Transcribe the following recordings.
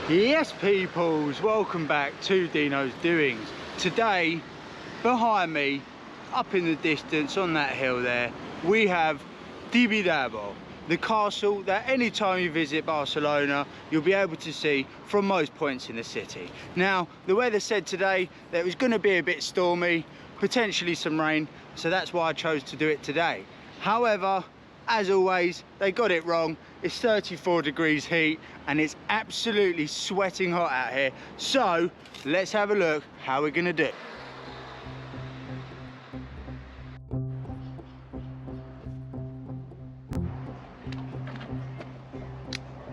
Yes peoples, welcome back to Dino's Doings. Today, behind me, up in the distance on that hill there, we have Tibidabo, the castle that anytime you visit Barcelona, you'll be able to see from most points in the city. Now, the weather said today that it was going to be a bit stormy, potentially some rain, so that's why I chose to do it today. However, as always, they got it wrong. It's 34 degrees heat and it's absolutely sweating hot out here. So let's have a look how we're gonna do it.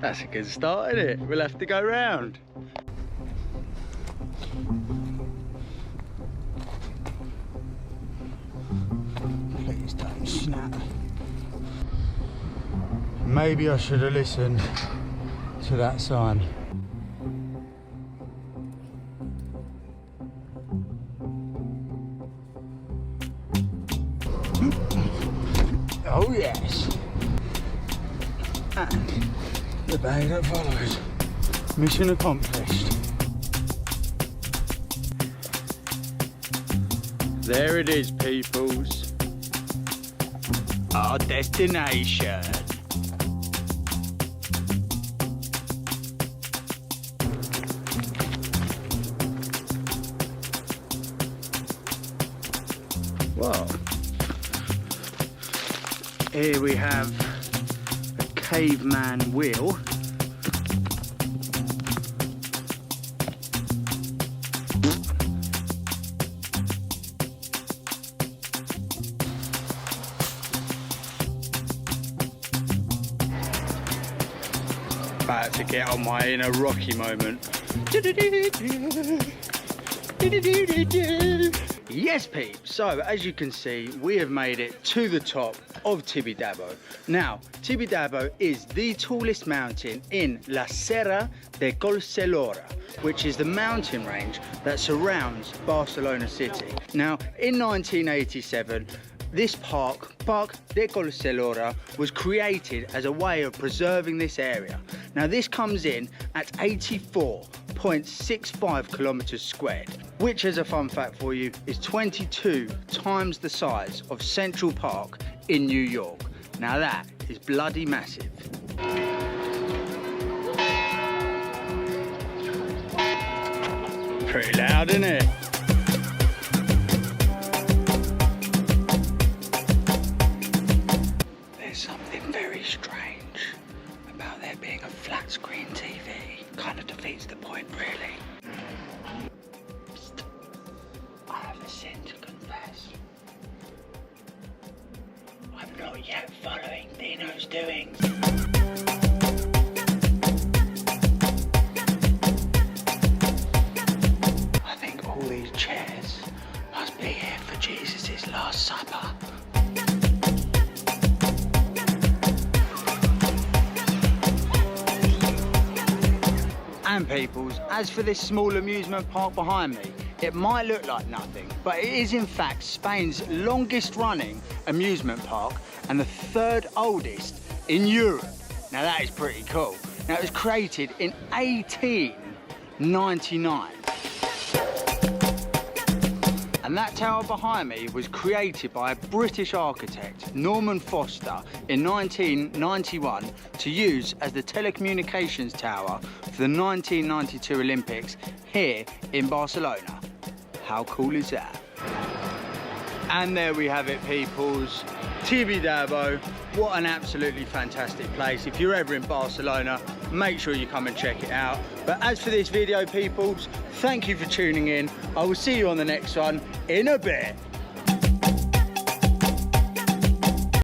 That's a good start, isn't it? We'll have to go round. Please don't snap. Maybe I should have listened to that sign. Oh yes. And the bay that follows. Mission accomplished. There it is, peoples. Our destination. Well, here we have a caveman wheel. About to get on my inner Rocky moment. Yes peeps, so as you can see, we have made it to the top of Tibidabo. Now, Tibidabo is the tallest mountain in La Serra de Collserola, which is the mountain range that surrounds Barcelona city. Now, in 1987, this park de Collserola, was created as a way of preserving this area. Now this comes in at 84.65 kilometers squared, which, as a fun fact for you, is 22 times the size of Central Park in New York. Now that is bloody massive. Pretty loud, isn't it? Strange about there being a flat screen TV. Kind of defeats the point, really. Psst. I have a sin to confess. I'm not yet following Dino's Doings. I think all these chairs must be here for Jesus' Last Supper. And peoples, as for this small amusement park behind me, it might look like nothing, but it is in fact Spain's longest running amusement park and the third oldest in Europe. Now that is pretty cool. Now it was created in 1899. And that tower behind me was created by a British architect, Norman Foster, in 1991 to use as the telecommunications tower for the 1992 Olympics here in Barcelona. How cool is that? And there we have it, peoples. Tibidabo, what an absolutely fantastic place. If you're ever in Barcelona, make sure you come and check it out. But as for this video, peoples, thank you for tuning in. I will see you on the next one in a bit.